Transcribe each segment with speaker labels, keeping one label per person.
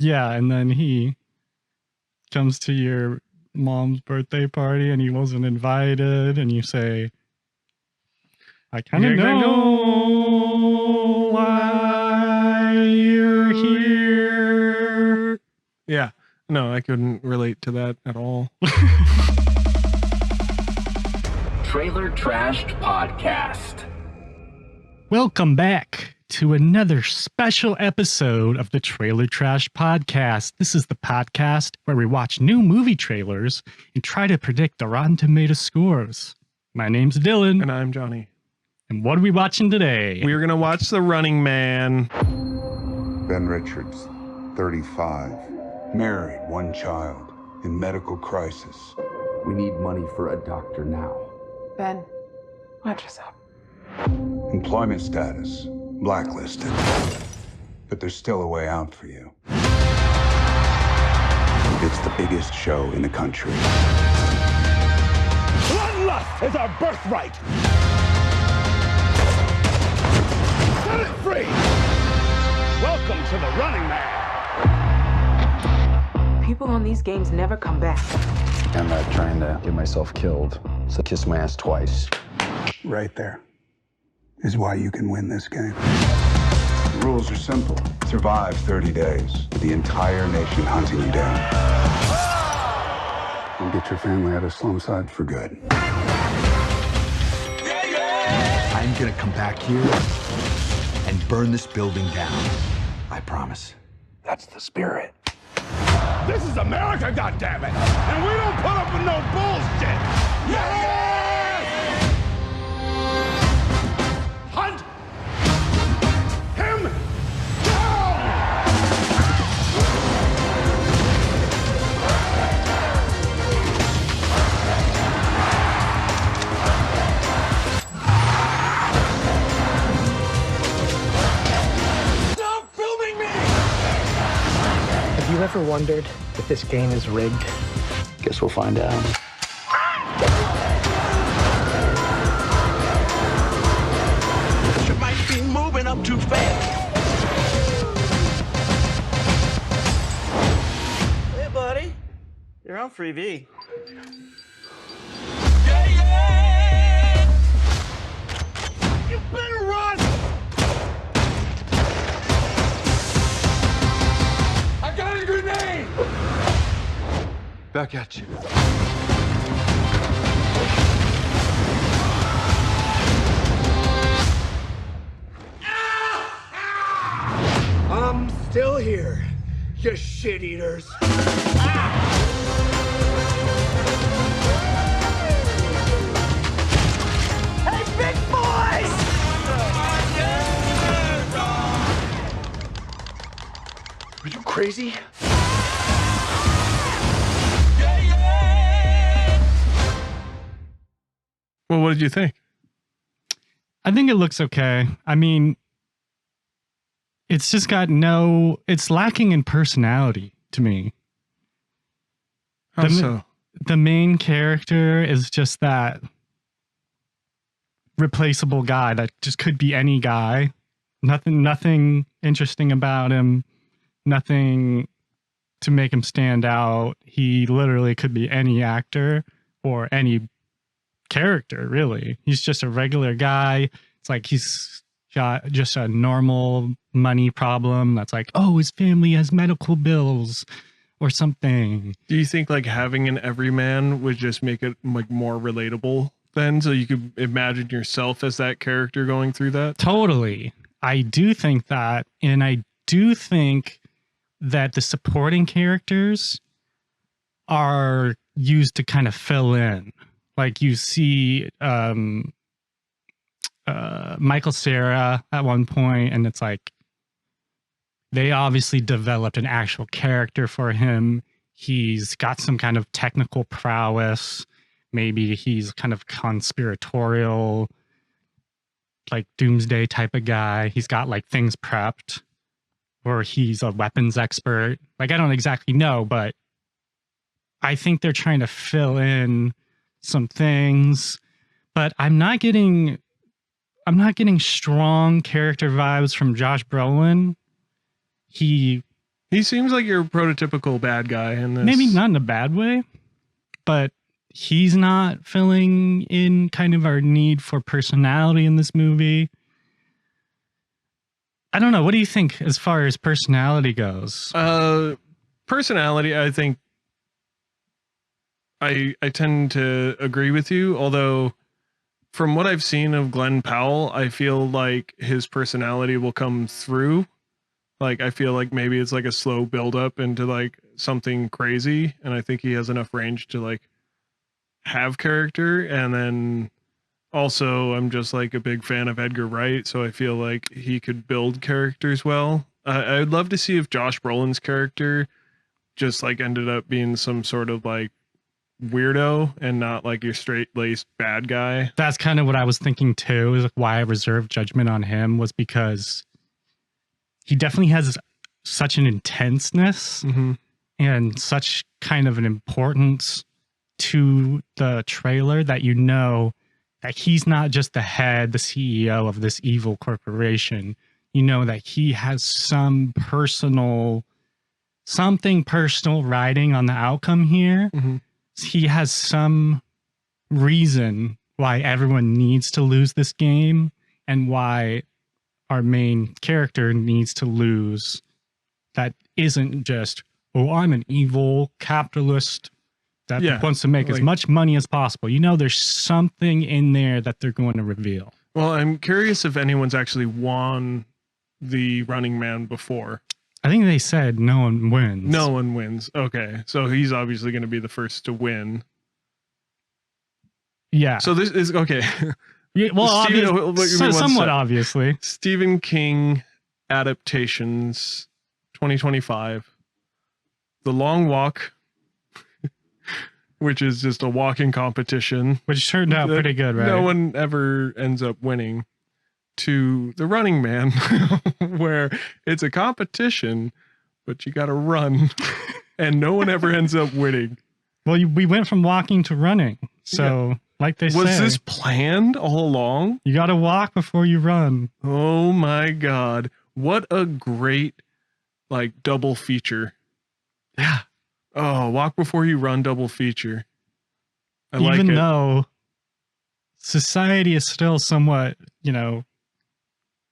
Speaker 1: Yeah, and then he comes to your mom's birthday party and he wasn't invited, and you say, I kind of know why you're here.
Speaker 2: Yeah. No, I couldn't relate to that at all.
Speaker 3: Trailer Trashed Podcast.
Speaker 1: Welcome back to another special episode of the Trailer Trash Podcast. This is the podcast where we watch new movie trailers and try to predict the Rotten Tomatoes scores. My name's Dylan.
Speaker 2: And I'm Jonny.
Speaker 1: And what are we watching today?
Speaker 2: We're going to watch The Running Man.
Speaker 4: Ben Richards, 35, married, one child, in medical crisis.
Speaker 5: We need money for a doctor now.
Speaker 6: Ben, watch us up.
Speaker 4: Employment status, blacklisted. But there's still a way out for you. It's the biggest show in the country.
Speaker 7: Bloodlust is our birthright! Set it free! Welcome to The Running Man!
Speaker 6: People on these games never come back.
Speaker 5: I'm not trying to get myself killed, so kiss my ass twice.
Speaker 4: Right there is why you can win this game. The rules are simple. Survive 30 days with the entire nation hunting you down. And get your family out of Slumside for good.
Speaker 8: I'm gonna come back here and burn this building down. I promise.
Speaker 4: That's the spirit.
Speaker 7: This is America, goddammit! And we don't put up with no bullshit! Yes! Hunt him down! Stop filming me!
Speaker 9: Have you ever wondered if this game is rigged?
Speaker 5: Guess we'll find out.
Speaker 7: You might be moving up too fast.
Speaker 10: Hey, buddy. You're on Freebie.
Speaker 7: You better run! I got a grenade!
Speaker 8: Back at you.
Speaker 7: I'm still here, you shit eaters. Hey, big boys!
Speaker 8: Are you crazy?
Speaker 2: Well, what did you think?
Speaker 1: I think it looks okay. I mean, it's just got it's lacking in personality to me.
Speaker 2: How so?
Speaker 1: The main character is just that replaceable guy that just could be any guy. Nothing interesting about him. Nothing to make him stand out. He literally could be any actor or any character, really. He's just a regular guy. It's like he's got just a normal money problem. That's like, oh, his family has medical bills or something.
Speaker 2: Do you think like having an everyman would just make it like more relatable then? So you could imagine yourself as that character going through that?
Speaker 1: Totally. I do think that. And I do think that the supporting characters are used to kind of fill in. Like you see Michael Cera at one point, and it's like they obviously developed an actual character for him. He's got some kind of technical prowess. Maybe he's kind of conspiratorial, like doomsday type of guy. He's got like things prepped, or he's a weapons expert. Like, I don't exactly know, but I think they're trying to fill in some things, but I'm not getting strong character vibes from Josh Brolin. He
Speaker 2: He seems like your prototypical bad guy in this.
Speaker 1: Maybe not in a bad way, but he's not filling in kind of our need for personality in this movie. I don't know. What do you think as far as personality goes?
Speaker 2: Personality, I think I tend to agree with you, although from what I've seen of Glenn Powell, I feel like his personality will come through. Like, I feel like maybe it's like a slow build up into like something crazy. And I think he has enough range to like have character. And then also I'm just like a big fan of Edgar Wright. So I feel like he could build characters well. I'd love to see if Josh Brolin's character just like ended up being some sort of like weirdo and not like your straight laced bad guy.
Speaker 1: That's kind of what I was thinking too, is why I reserved judgment on him, was because he definitely has such an intenseness and such kind of an importance to the trailer that you know that he's not just the head, the CEO of this evil corporation. You know that he has something personal riding on the outcome here. He has some reason why everyone needs to lose this game and why our main character needs to lose. That isn't just, oh, I'm an evil capitalist that wants to make as much money as possible. You know, there's something in there that they're going to reveal.
Speaker 2: Well, I'm curious if anyone's actually won the Running Man before.
Speaker 1: I think they said no one wins.
Speaker 2: No one wins. Okay. So he's obviously going to be the first to win.
Speaker 1: Yeah.
Speaker 2: So this is okay.
Speaker 1: Yeah, well, somewhat obviously.
Speaker 2: Stephen King adaptations 2025. The Long Walk, which is just a walking competition.
Speaker 1: Which turned out pretty good, right?
Speaker 2: No one ever ends up winning. To The Running Man, where it's a competition, but you got to run, and no one ever ends up winning.
Speaker 1: Well, we went from walking to running. So, like they say.
Speaker 2: Was this planned all along?
Speaker 1: You got to walk before you run.
Speaker 2: Oh my God. What a great, like, double feature.
Speaker 1: Yeah.
Speaker 2: Oh, walk before you run double feature.
Speaker 1: Even though society is still somewhat, you know,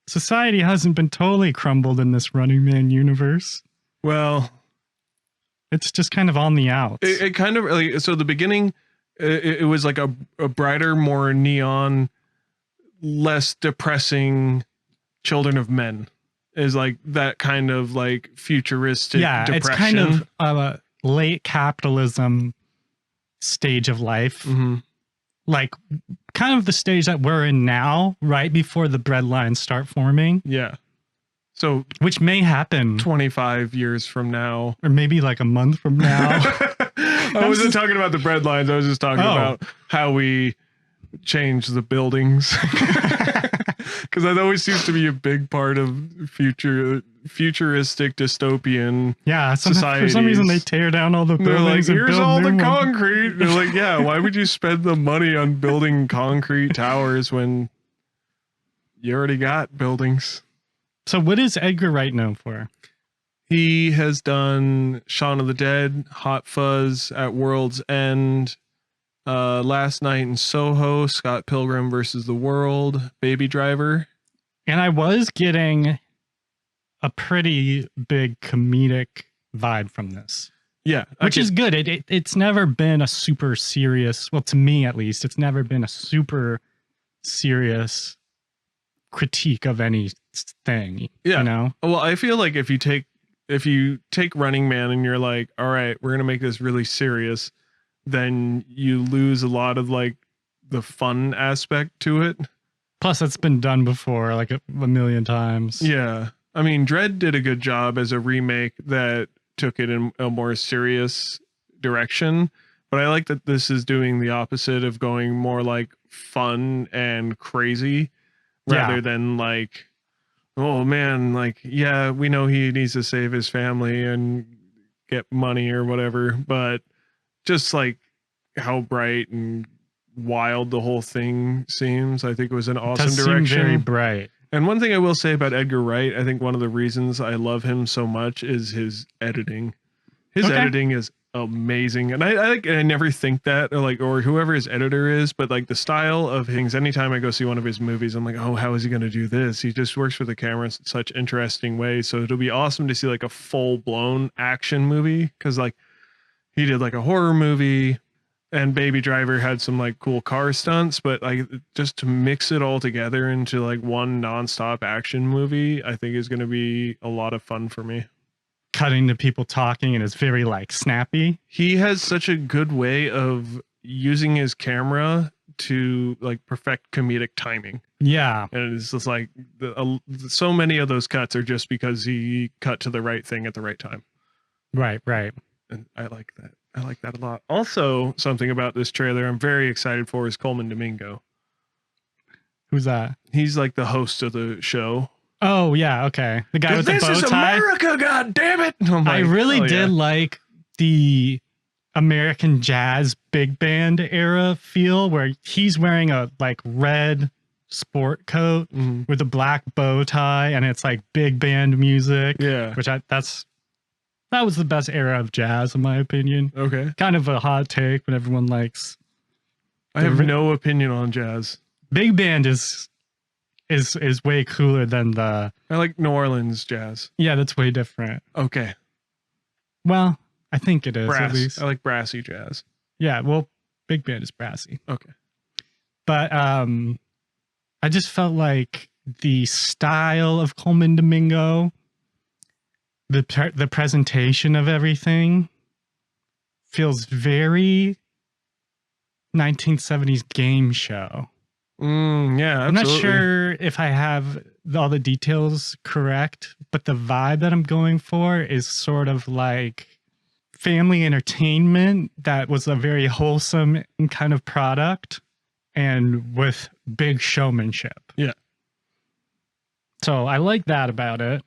Speaker 1: society hasn't been totally crumbled in this Running Man universe.
Speaker 2: Well,
Speaker 1: it's just kind of on the outs.
Speaker 2: It kind of like, so the beginning, it was like a brighter, more neon, less depressing Children of Men is like that kind of like futuristic depression.
Speaker 1: It's kind of a late capitalism stage of life. Like kind of the stage that we're in now, right before the breadlines start forming.
Speaker 2: Yeah. So,
Speaker 1: which may happen
Speaker 2: 25 years from now,
Speaker 1: or maybe like a month from now.
Speaker 2: I wasn't talking about the breadlines. I was just talking about how we change the buildings. Because that always seems to be a big part of futuristic dystopian societies.
Speaker 1: For some reason they tear down all the buildings.
Speaker 2: They're like, here's all the
Speaker 1: ones.
Speaker 2: concrete. They're like, yeah, why would you spend the money on building concrete towers when you already got buildings?
Speaker 1: So what is Edgar Wright known for?
Speaker 2: He has done Shaun of the Dead, Hot Fuzz, At World's End, Last Night in Soho, Scott Pilgrim versus the World, Baby Driver.
Speaker 1: And I was getting a pretty big comedic vibe from this.
Speaker 2: Yeah.
Speaker 1: Which is good. It's never been a super serious, well, to me at least, it's never been a super serious critique of anything.
Speaker 2: Yeah.
Speaker 1: You know?
Speaker 2: Well, I feel like if you take Running Man and you're like, all right, we're going to make this really serious, then you lose a lot of like the fun aspect to it.
Speaker 1: Plus it's been done before like a million times.
Speaker 2: Yeah. I mean, Dredd did a good job as a remake that took it in a more serious direction, but I like that this is doing the opposite of going more like fun and crazy rather than like, oh man, like, yeah, we know he needs to save his family and get money or whatever, but just like how bright and wild the whole thing seems. I think it was an awesome direction.
Speaker 1: Seem very bright.
Speaker 2: And one thing I will say about Edgar Wright, I think one of the reasons I love him so much is his editing. His editing is amazing, and I never think that, or whoever his editor is, but like the style of things. Anytime I go see one of his movies, I'm like, oh, how is he going to do this? He just works with the camera in such interesting ways. So it'll be awesome to see like a full blown action movie, because like he did like a horror movie, and Baby Driver had some like cool car stunts, but like just to mix it all together into like one nonstop action movie, I think is going to be a lot of fun for me.
Speaker 1: Cutting to people talking, and it's very like snappy.
Speaker 2: He has such a good way of using his camera to like perfect comedic timing.
Speaker 1: Yeah.
Speaker 2: And it's just like so many of those cuts are just because he cut to the right thing at the right time.
Speaker 1: Right.
Speaker 2: And I like that. I like that a lot. Also, something about this trailer I'm very excited for is Coleman Domingo.
Speaker 1: Who's that?
Speaker 2: He's like the host of the show.
Speaker 1: Oh yeah, okay. The guy with the bow tie.
Speaker 2: This is America, God damn it!
Speaker 1: I really did like the American jazz big band era feel, where he's wearing a like red sport coat with a black bow tie, and it's like big band music.
Speaker 2: Yeah,
Speaker 1: which that was the best era of jazz, in my opinion.
Speaker 2: Okay.
Speaker 1: Kind of a hot take, but everyone likes.
Speaker 2: I have no opinion on jazz.
Speaker 1: Big band is way cooler than the.
Speaker 2: I like New Orleans jazz.
Speaker 1: Yeah, that's way different.
Speaker 2: Okay.
Speaker 1: Well, I think it is.
Speaker 2: Brass.
Speaker 1: At least.
Speaker 2: I like brassy jazz.
Speaker 1: Yeah, well, big band is brassy.
Speaker 2: Okay.
Speaker 1: But I just felt like the style of Coleman Domingo, the presentation of everything feels very 1970s game show.
Speaker 2: Yeah, absolutely.
Speaker 1: I'm not sure if I have all the details correct, but the vibe that I'm going for is sort of like family entertainment that was a very wholesome kind of product and with big showmanship.
Speaker 2: Yeah.
Speaker 1: So I like that about it.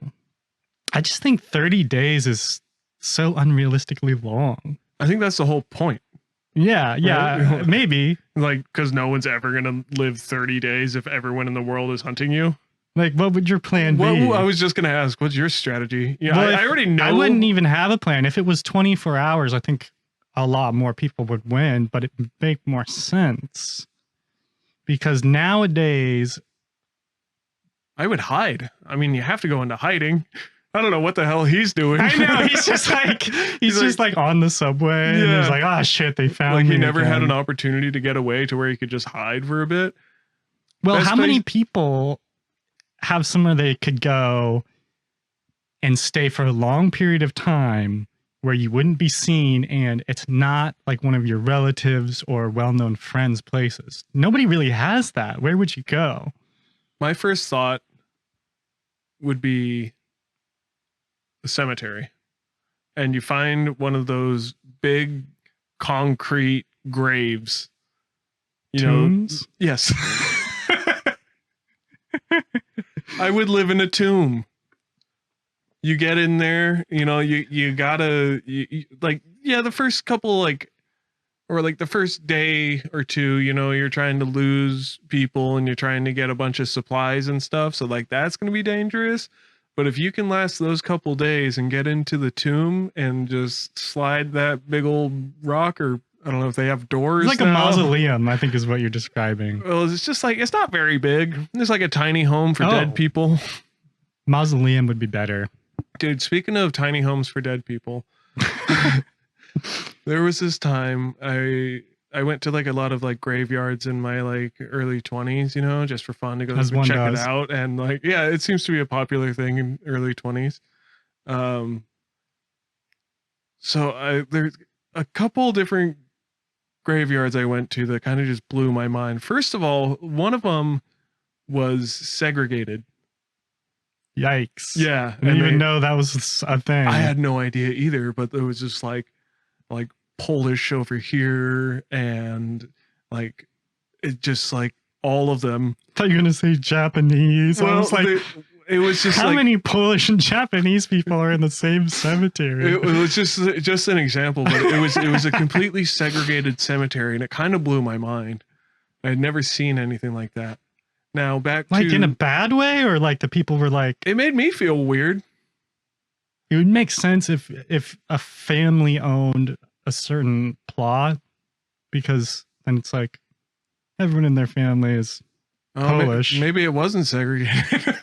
Speaker 1: I just think 30 days is so unrealistically long.
Speaker 2: I think that's the whole point.
Speaker 1: Yeah,
Speaker 2: Right?
Speaker 1: maybe.
Speaker 2: Like, because no one's ever going to live 30 days if everyone in the world is hunting you.
Speaker 1: Like, what would your plan be?
Speaker 2: Well, I was just going to ask, what's your strategy? Yeah,
Speaker 1: well,
Speaker 2: I already know.
Speaker 1: I wouldn't even have a plan. If it was 24 hours, I think a lot more people would win, but it would make more sense. Because nowadays...
Speaker 2: I would hide. I mean, you have to go into hiding. I don't know what the hell he's doing.
Speaker 1: I know, he's just like he's just like on the subway, and he's like, oh shit, they found me.
Speaker 2: Like he never
Speaker 1: again.
Speaker 2: had an opportunity to get away to where he could just hide for a bit.
Speaker 1: Well,
Speaker 2: Best
Speaker 1: how many people have somewhere they could go and stay for a long period of time where you wouldn't be seen, and it's not like one of your relatives or well-known friends' places? Nobody really has that. Where would you go?
Speaker 2: My first thought would be the cemetery, and you find one of those big concrete graves.
Speaker 1: Tombs?
Speaker 2: Yes. I would live in a tomb. You get in there, you gotta the first couple or the first day or two, you're trying to lose people and you're trying to get a bunch of supplies and stuff. So that's going to be dangerous. But if you can last those couple days and get into the tomb and just slide that big old rock, or I don't know if they have doors.
Speaker 1: It's like a mausoleum, I think is what you're describing.
Speaker 2: Well, it's just it's not very big. It's like a tiny home for dead people.
Speaker 1: Mausoleum would be better.
Speaker 2: Dude, speaking of tiny homes for dead people, there was this time I went to a lot of graveyards in my early 20s, just for fun to go check it out. And it seems to be a popular thing in early 20s. So there's a couple different graveyards I went to that kind of just blew my mind. First of all, one of them was segregated.
Speaker 1: Yikes.
Speaker 2: Yeah.
Speaker 1: I didn't even know that was a thing.
Speaker 2: I had no idea either, but it was just like Polish over here, and it just all of them.
Speaker 1: I thought you were gonna say Japanese.
Speaker 2: Well,
Speaker 1: I was like,
Speaker 2: it was just
Speaker 1: how many Polish and Japanese people are in the same cemetery?
Speaker 2: It was just an example, but it was a completely segregated cemetery, and it kind of blew my mind. I had never seen anything like that. Now back
Speaker 1: Like
Speaker 2: to
Speaker 1: in a bad way, or like the people were like,
Speaker 2: it made me feel weird.
Speaker 1: it would make sense if a family owned a certain plot, because then it's like everyone in their family is Polish.
Speaker 2: Maybe it wasn't segregated.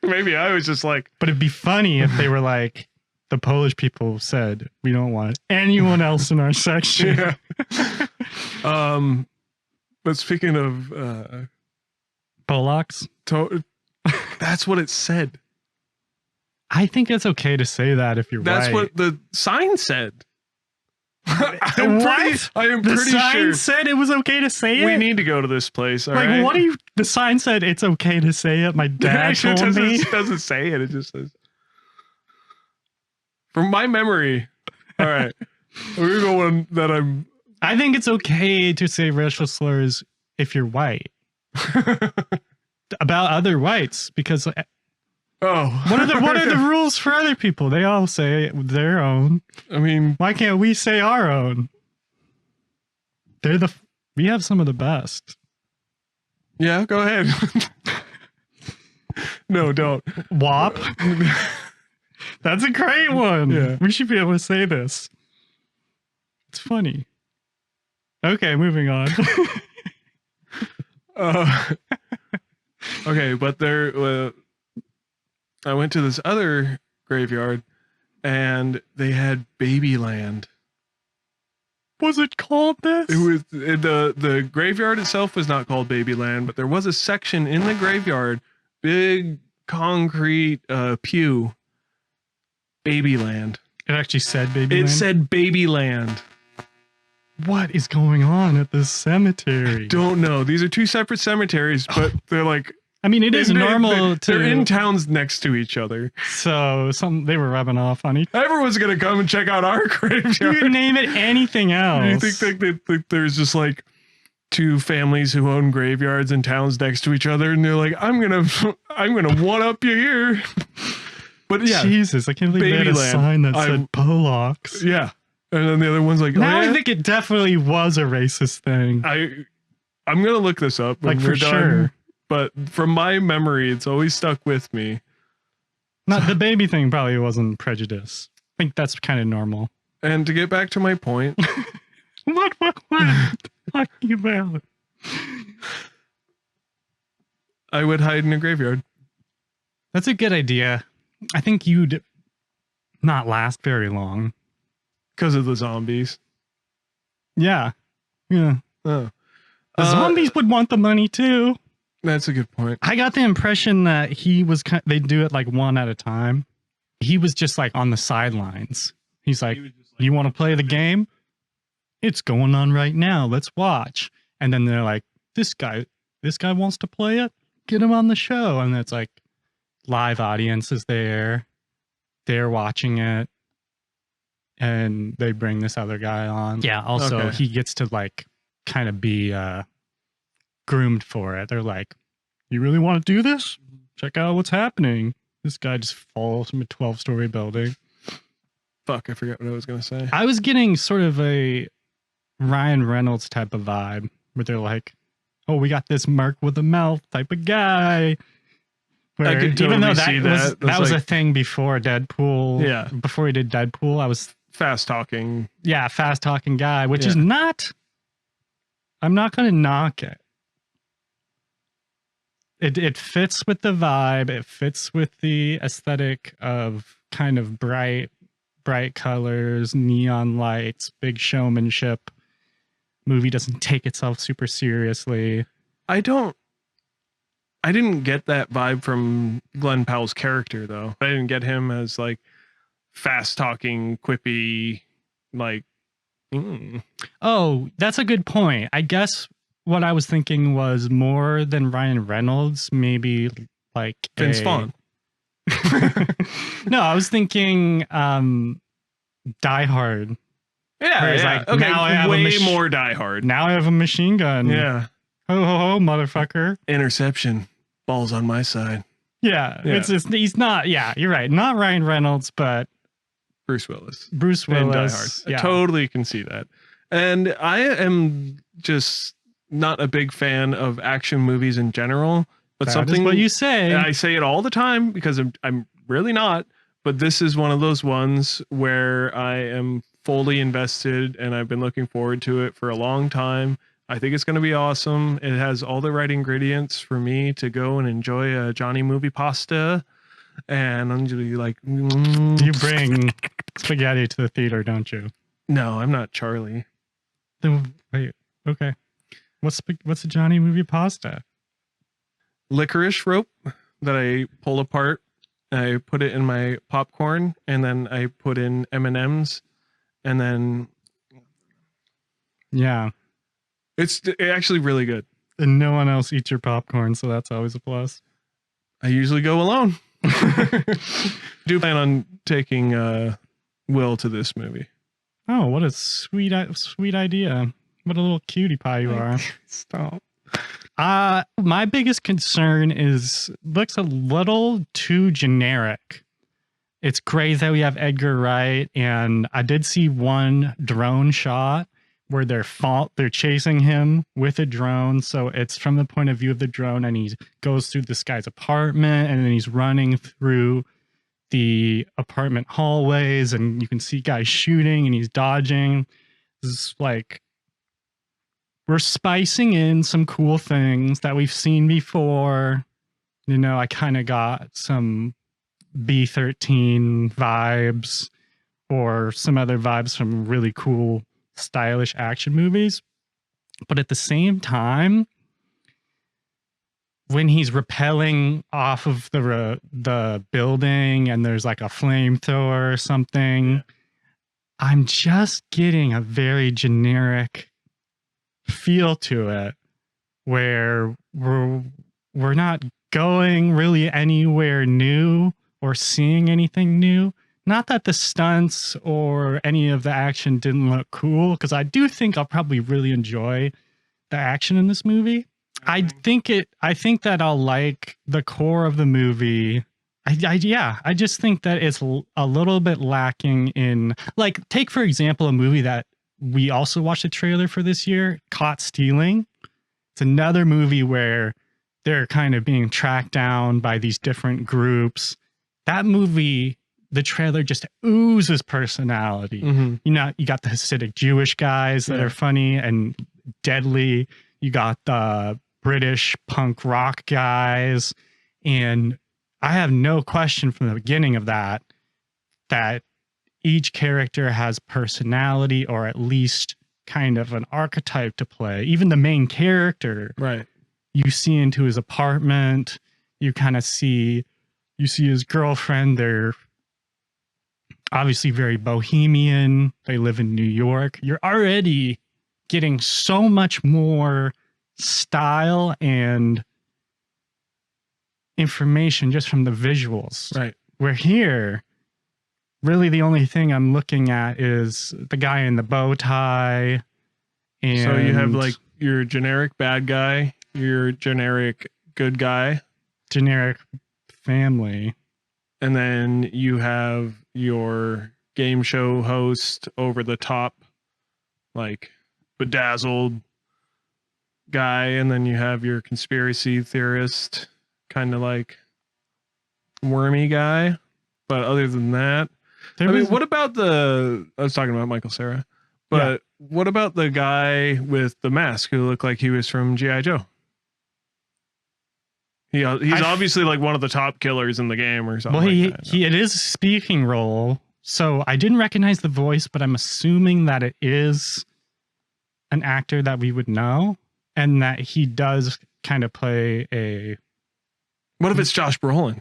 Speaker 2: Maybe I was just like,
Speaker 1: but it'd be funny if they were like, the Polish people said, we don't want anyone else in our section.
Speaker 2: Yeah. But speaking of
Speaker 1: Polacks,
Speaker 2: that's what it said.
Speaker 1: I think it's okay to say that if you're
Speaker 2: That's
Speaker 1: white.
Speaker 2: what the sign said. I am
Speaker 1: The
Speaker 2: pretty
Speaker 1: sign
Speaker 2: sure
Speaker 1: said it was okay to say it?
Speaker 2: we need to go to this place. All
Speaker 1: like,
Speaker 2: right?
Speaker 1: what are you... The sign said it's okay to say it. My dad told me.
Speaker 2: It doesn't say it. It just says... From my memory. All right. We're going that I'm...
Speaker 1: I think it's okay to say racial slurs if you're white. About other whites, because... What are the rules for other people? They all say their own.
Speaker 2: I mean,
Speaker 1: why can't we say our own? We have some of the best.
Speaker 2: Yeah, go ahead. No, don't.
Speaker 1: WAP. That's a great one.
Speaker 2: Yeah.
Speaker 1: We should be able to say this. It's funny. Okay, moving on.
Speaker 2: Okay, but there... I went to this other graveyard and they had Babyland.
Speaker 1: Was it called this?
Speaker 2: It was the graveyard itself was not called Babyland, but there was a section in the graveyard, big concrete pew, Babyland.
Speaker 1: It actually said Babyland?
Speaker 2: It said Babyland.
Speaker 1: What is going on at this cemetery?
Speaker 2: Don't know. These are two separate cemeteries, but they're like...
Speaker 1: I mean, it is normal to...
Speaker 2: They're in towns next to each other.
Speaker 1: So they were rubbing off on each...
Speaker 2: Everyone's going to come and check out our graveyard.
Speaker 1: You can name it anything else.
Speaker 2: Do you think that there's just like two families who own graveyards in towns next to each other, and they're like, I'm gonna one up you here. But yeah,
Speaker 1: Jesus, I can't believe they had a sign that said Polacks.
Speaker 2: Yeah, and then the other one's like,
Speaker 1: now I think it definitely was a racist thing.
Speaker 2: I'm gonna look this up,
Speaker 1: like for sure.
Speaker 2: But from my memory, it's always stuck with me.
Speaker 1: Not the baby thing probably wasn't prejudice. I think that's kind of normal.
Speaker 2: And to get back to my point,
Speaker 1: what talking about?
Speaker 2: I would hide in a graveyard.
Speaker 1: That's a good idea. I think you'd not last very long
Speaker 2: because of the zombies.
Speaker 1: Yeah. Oh.
Speaker 2: The
Speaker 1: zombies would want the money too.
Speaker 2: That's a good point.
Speaker 1: I got the impression that they do it like one at a time. He was just like on the sidelines. He's like, you want to play the game? It's going on right now. Let's watch. And then they're like, this guy wants to play it. Get him on the show. And it's like live audiences there. They're watching it. And they bring this other guy on. Yeah. Also, he gets to like kind of be groomed for it. They're like, you really want to do this? Check out what's happening. This guy just falls from a 12-story building.
Speaker 2: Fuck, I forgot what I was going to say.
Speaker 1: I was getting sort of a Ryan Reynolds type of vibe where they're like, oh, we got this Mark with a mouth type of guy. Where,
Speaker 2: I could totally
Speaker 1: even though
Speaker 2: see
Speaker 1: that was a thing before Deadpool.
Speaker 2: Yeah.
Speaker 1: Before he did Deadpool, I was...
Speaker 2: Fast talking.
Speaker 1: Yeah, fast talking guy, which is not... I'm not going to knock it. It fits with the vibe. It fits with the aesthetic of kind of bright colors, neon lights, big showmanship. Movie doesn't take itself super seriously.
Speaker 2: I didn't get that vibe from Glenn Powell's character though. I didn't get him as like fast talking, quippy, like.
Speaker 1: Oh, that's a good point. I guess what I was thinking was more than Ryan Reynolds, maybe like
Speaker 2: Vince Vaughn.
Speaker 1: No, I was thinking Die Hard.
Speaker 2: Yeah,
Speaker 1: Like,
Speaker 2: okay,
Speaker 1: now I have
Speaker 2: way more Die Hard.
Speaker 1: Now I have a machine gun.
Speaker 2: Yeah.
Speaker 1: Ho ho ho, motherfucker.
Speaker 2: Interception. Ball's on my side.
Speaker 1: Yeah. It's just, he's not, you're right. Not Ryan Reynolds, but
Speaker 2: Bruce Willis.
Speaker 1: Bruce Willis.
Speaker 2: In Die Hard. I totally can see that. And I am just not a big fan of action movies in general, but
Speaker 1: That is what you say.
Speaker 2: And I say it all the time because I'm really not. But this is one of those ones where I am fully invested, and I've been looking forward to it for a long time. I think it's going to be awesome. It has all the right ingredients for me to go and enjoy a Jonny movie pasta. And I'm usually like,
Speaker 1: You bring spaghetti to the theater, don't you?
Speaker 2: No, I'm not Charlie.
Speaker 1: Then wait, okay. What's a Jonny movie pasta?
Speaker 2: Licorice rope that I pull apart. I put it in my popcorn, and then I put in M&Ms, and then
Speaker 1: Yeah.
Speaker 2: it's actually really good.
Speaker 1: And no one else eats your popcorn, so that's always a plus.
Speaker 2: I usually go alone. Do plan on taking Will to this movie.
Speaker 1: Oh, what a sweet idea. What a little cutie pie you are.
Speaker 2: Stop.
Speaker 1: My biggest concern is looks a little too generic. It's great that we have Edgar Wright, and I did see one drone shot where they're chasing him with a drone. So it's from the point of view of the drone, and he goes through this guy's apartment, and then he's running through the apartment hallways, and you can see guys shooting, and he's dodging. This is like, we're spicing in some cool things that we've seen before. You know, I kind of got some B-13 vibes or some other vibes from really cool, stylish action movies. But at the same time, when he's rappelling off of the building and there's like a flamethrower or something, I'm just getting a very generic feel to it, where we're not going really anywhere new or seeing anything new. Not that the stunts or any of the action didn't look cool, because I do think I'll probably really enjoy the action in this movie. I think that I'll like the core of the movie. I just think that it's a little bit lacking in, like, take for example a movie that we also watched the trailer for this year, Caught Stealing. It's another movie where they're kind of being tracked down by these different groups. That movie, the trailer just oozes personality.
Speaker 2: Mm-hmm.
Speaker 1: You know, you got the Hasidic Jewish guys that are funny and deadly. You got the British punk rock guys. And I have no question from the beginning of that each character has personality, or at least kind of an archetype to play. Even the main character,
Speaker 2: right?
Speaker 1: You see into his apartment. You kind of see his girlfriend. They're obviously very bohemian. They live in New York. You're already getting so much more style and information just from the visuals.
Speaker 2: Right.
Speaker 1: Where here, really the only thing I'm looking at is the guy in the bow tie. And
Speaker 2: so you have like your generic bad guy, your generic good guy,
Speaker 1: generic family,
Speaker 2: and then you have your game show host, over the top, like bedazzled guy, and then you have your conspiracy theorist, kind of like wormy guy. But other than that, what about I was talking about Michael Cera, but what about the guy with the mask who looked like he was from G.I. Joe? He's obviously like one of the top killers in the game or something.
Speaker 1: Well, it is a speaking role, so I didn't recognize the voice, but I'm assuming that it is an actor that we would know, and that he does kind of play a...
Speaker 2: What if it's Josh Brolin?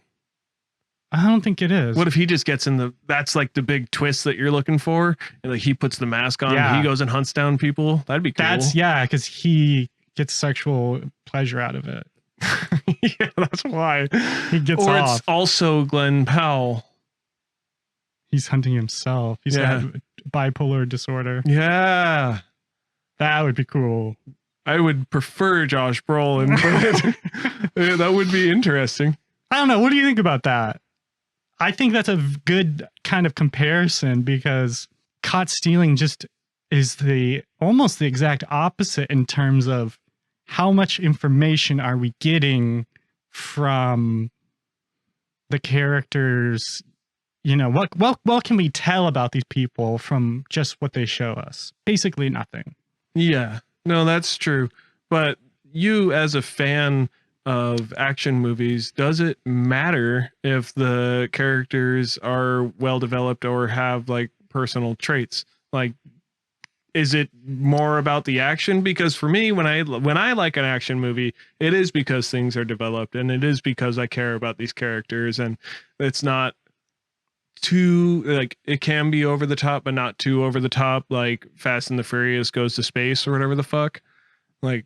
Speaker 1: I don't think it is.
Speaker 2: What if he just gets in that's like the big twist that you're looking for, and like he puts the mask on, and he goes and hunts down people? That'd be cool.
Speaker 1: Because he gets sexual pleasure out of it.
Speaker 2: Yeah, that's why
Speaker 1: he gets
Speaker 2: or
Speaker 1: off.
Speaker 2: It's also Glenn Powell.
Speaker 1: He's hunting himself. He's got bipolar disorder.
Speaker 2: Yeah,
Speaker 1: that would be cool.
Speaker 2: I would prefer Josh Brolin, but that would be interesting.
Speaker 1: I don't know. What do you think about that? I think that's a good kind of comparison, because Caught Stealing just is almost the exact opposite in terms of how much information are we getting from the characters? You know, what can we tell about these people from just what they show us? Basically nothing.
Speaker 2: Yeah, no, that's true. But you, as a fan of action movies, does it matter if the characters are well developed or have like personal traits? Like, is it more about the action? Because for me, when I like an action movie, it is because things are developed, and it is because I care about these characters, and it's not too, like, it can be over the top, but not too over the top, like Fast and the Furious goes to space or whatever the fuck. Like,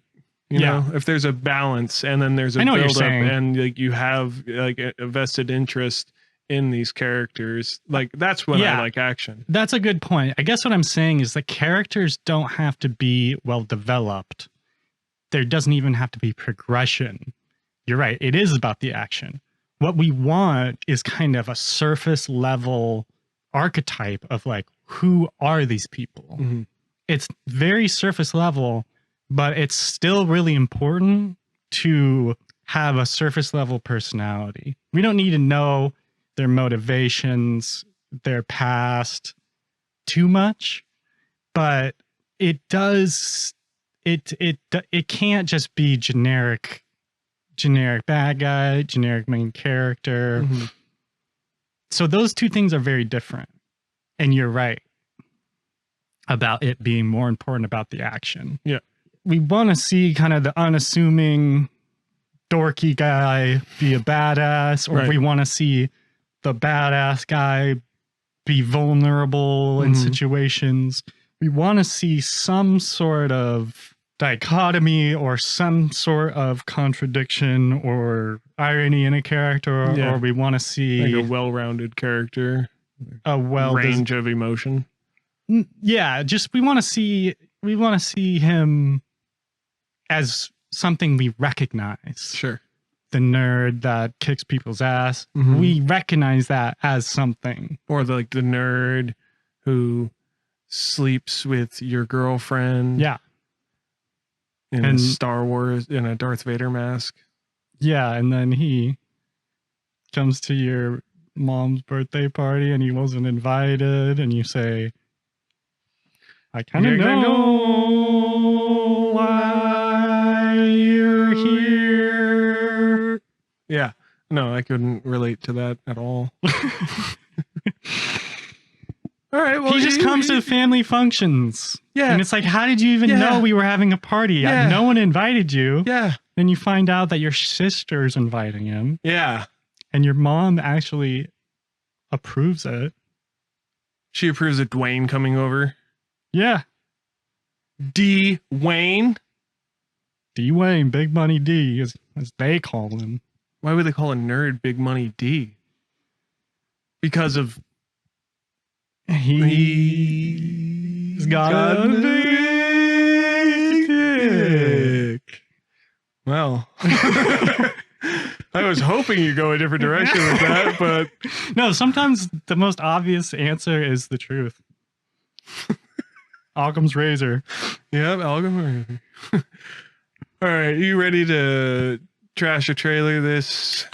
Speaker 2: you know, if there's a balance, and then there's a build up, and like you have like a vested interest in these characters, like that's when I like action.
Speaker 1: That's a good point. I guess what I'm saying is the characters don't have to be well developed. There doesn't even have to be progression. You're right. It is about the action. What we want is kind of a surface level archetype of like, who are these people?
Speaker 2: Mm-hmm.
Speaker 1: It's very surface level, but it's still really important to have a surface level personality. We don't need to know their motivations, their past too much, but it does, it can't just be generic bad guy, generic main character.
Speaker 2: Mm-hmm.
Speaker 1: So those two things are very different. And you're right about it being more important about the action.
Speaker 2: Yeah.
Speaker 1: We want to see kind of the unassuming dorky guy be a badass, or we want to see the badass guy be vulnerable in situations. We want to see some sort of dichotomy or some sort of contradiction or irony in a character, or we want to see
Speaker 2: like a well-rounded character,
Speaker 1: a
Speaker 2: range of emotion.
Speaker 1: Yeah, just we want to see him as something we recognize.
Speaker 2: Sure.
Speaker 1: The nerd that kicks people's ass. We recognize that as something.
Speaker 2: Or the nerd who sleeps with your girlfriend.
Speaker 1: Yeah.
Speaker 2: In Star Wars, in a Darth Vader mask.
Speaker 1: Yeah, and then he comes to your mom's birthday party and he wasn't invited, and you say, I kind of know why you're here.
Speaker 2: Yeah. No, I couldn't relate to that at all. All right. Well,
Speaker 1: he just comes to family functions.
Speaker 2: Yeah.
Speaker 1: And it's like, how did you even know we were having a party?
Speaker 2: Yeah.
Speaker 1: No one invited you.
Speaker 2: Yeah.
Speaker 1: Then you find out that your sister's inviting him.
Speaker 2: Yeah.
Speaker 1: And your mom actually approves it.
Speaker 2: She approves of Dwayne coming over.
Speaker 1: Yeah.
Speaker 2: Dwayne,
Speaker 1: Big Money D, as they call him.
Speaker 2: Why would they call a nerd Big Money D? Because of
Speaker 1: he's got a big dick.
Speaker 2: Well, I was hoping you'd go a different direction with that, but
Speaker 1: no, sometimes the most obvious answer is the truth. Occam's razor.
Speaker 2: Yeah, Occam's razor. All right, you ready to trash a trailer this?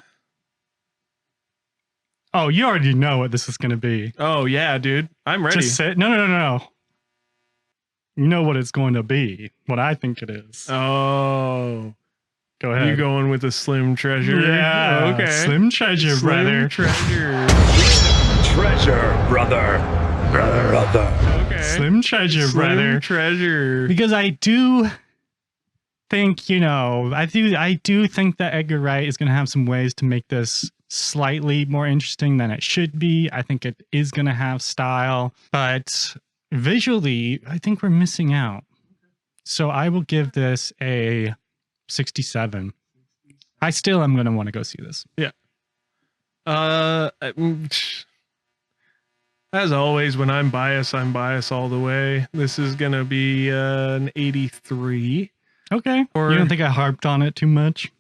Speaker 1: Oh, you already know what this is going to be.
Speaker 2: Oh, yeah, dude. I'm ready.
Speaker 1: Just say, no. You know what it's going to be. What I think it is.
Speaker 2: Oh.
Speaker 1: Go ahead.
Speaker 2: You going with a Slim Treasure?
Speaker 1: Yeah.
Speaker 2: Okay.
Speaker 1: Slim Treasure, brother.
Speaker 2: Treasure.
Speaker 7: Treasure, brother. Brother.
Speaker 2: Okay.
Speaker 1: Slim Treasure, brother.
Speaker 2: Treasure.
Speaker 1: Because I do think, I do think that Edgar Wright is going to have some ways to make this slightly more interesting than it should be. I think it is going to have style, but visually, I think we're missing out. So I will give this a 67. I still am going to want to go see this.
Speaker 2: Yeah. As always, when I'm biased all the way. This is going to be an 83.
Speaker 1: Okay. You don't think I harped on it too much?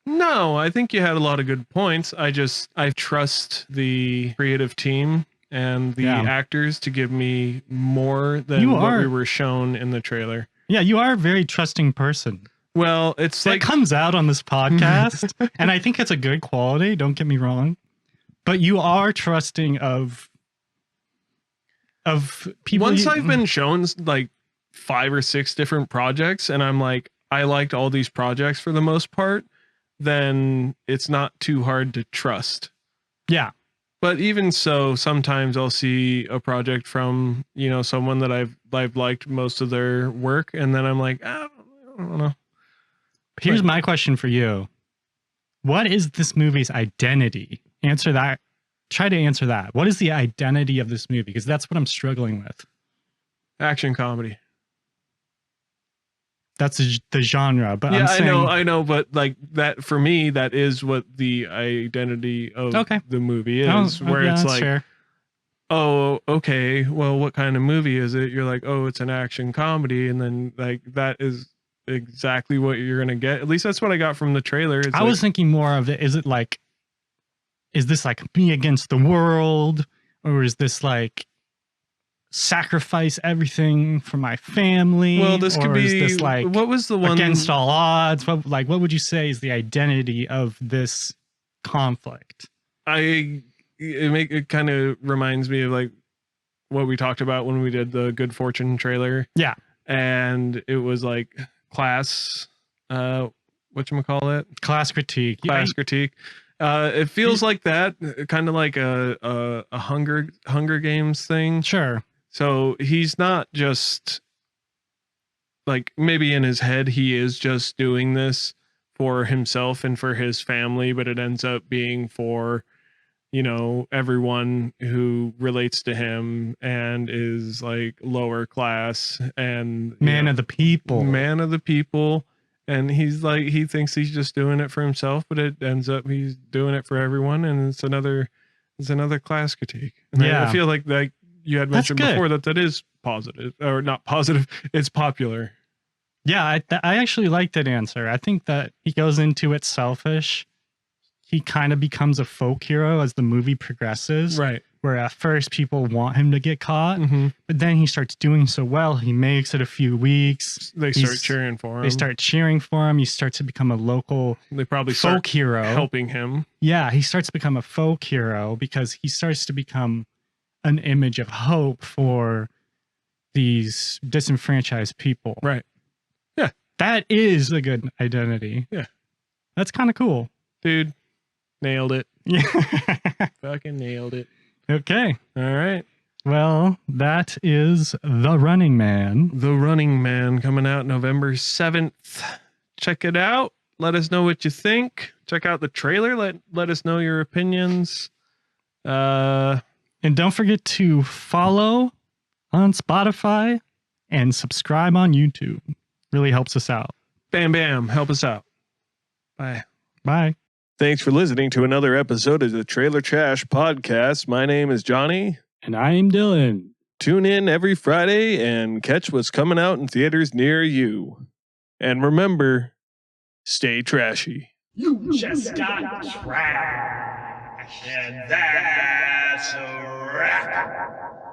Speaker 2: No, I think you had a lot of good points. I trust the creative team and the actors to give me more than what we were shown in the trailer.
Speaker 1: Yeah, you are a very trusting person.
Speaker 2: Well, it's
Speaker 1: that
Speaker 2: like
Speaker 1: comes out on this podcast, and I think it's a good quality. Don't get me wrong, but you are trusting of people.
Speaker 2: Once I've been shown like 5 or 6 different projects, and I'm like, I liked all these projects for the most part, then it's not too hard to trust.
Speaker 1: Yeah.
Speaker 2: But even so, sometimes I'll see a project from, you know, someone that I've liked most of their work, and then I'm like, I don't know.
Speaker 1: Here's my question for you. What is this movie's identity? Answer that. Try to answer that. What is the identity of this movie? Because that's what I'm struggling with.
Speaker 2: Action comedy.
Speaker 1: That's the genre, but
Speaker 2: yeah,
Speaker 1: I'm saying,
Speaker 2: I know, but like that for me, that is what the identity of the movie is. Where
Speaker 1: yeah,
Speaker 2: it's
Speaker 1: that's
Speaker 2: like,
Speaker 1: fair.
Speaker 2: oh, okay, well, what kind of movie is it? You're like, oh, it's an action comedy, and then like that is exactly what you're gonna get. At least that's what I got from the trailer.
Speaker 1: I was thinking more of it. Is this like me against the world, or is this like sacrifice everything for my family?
Speaker 2: Well, this could be
Speaker 1: this like
Speaker 2: what was the one
Speaker 1: against all odds? What would you say is the identity of this conflict?
Speaker 2: It kind of reminds me of like what we talked about when we did the Good Fortune trailer.
Speaker 1: Yeah,
Speaker 2: and it was like class, whatchamacallit?
Speaker 1: Class critique.
Speaker 2: Critique. It feels like that, kind of like a Hunger Games thing.
Speaker 1: Sure.
Speaker 2: So he's not just like, maybe in his head he is just doing this for himself and for his family, but it ends up being for, you know, everyone who relates to him and is like lower class and
Speaker 1: man of the people.
Speaker 2: And he's like, he thinks he's just doing it for himself, but it ends up he's doing it for everyone, and it's another class critique. And I feel like you had mentioned before that is positive, or not positive, it's popular.
Speaker 1: Yeah, I actually like that answer. I think that he goes into it selfish. He kind of becomes a folk hero as the movie progresses.
Speaker 2: Right.
Speaker 1: Where at first people want him to get caught, but then he starts doing so well. He makes it a few weeks.
Speaker 2: They start cheering for him.
Speaker 1: They start cheering for him. He starts to become a local folk hero.
Speaker 2: Helping him.
Speaker 1: Yeah, he starts to become a folk hero because he starts to become an image of hope for these disenfranchised people.
Speaker 2: Right. Yeah.
Speaker 1: That is a good identity.
Speaker 2: Yeah.
Speaker 1: That's kind of cool.
Speaker 2: Dude, nailed it.
Speaker 1: Yeah.
Speaker 2: Fucking nailed it.
Speaker 1: Okay.
Speaker 2: All right.
Speaker 1: Well, that is The Running Man.
Speaker 2: The Running Man coming out November 7th. Check it out. Let us know what you think. Check out the trailer. Let us know your opinions.
Speaker 1: And don't forget to follow on Spotify and subscribe on YouTube. Really helps us out.
Speaker 2: Bam, bam. Help us out. Bye.
Speaker 1: Bye.
Speaker 2: Thanks for listening to another episode of the Trailer Trash Podcast. My name is Jonny.
Speaker 1: And I'm Dylan.
Speaker 2: Tune in every Friday and catch what's coming out in theaters near you. And remember, stay trashy.
Speaker 7: You just got trash, and that's a wrap.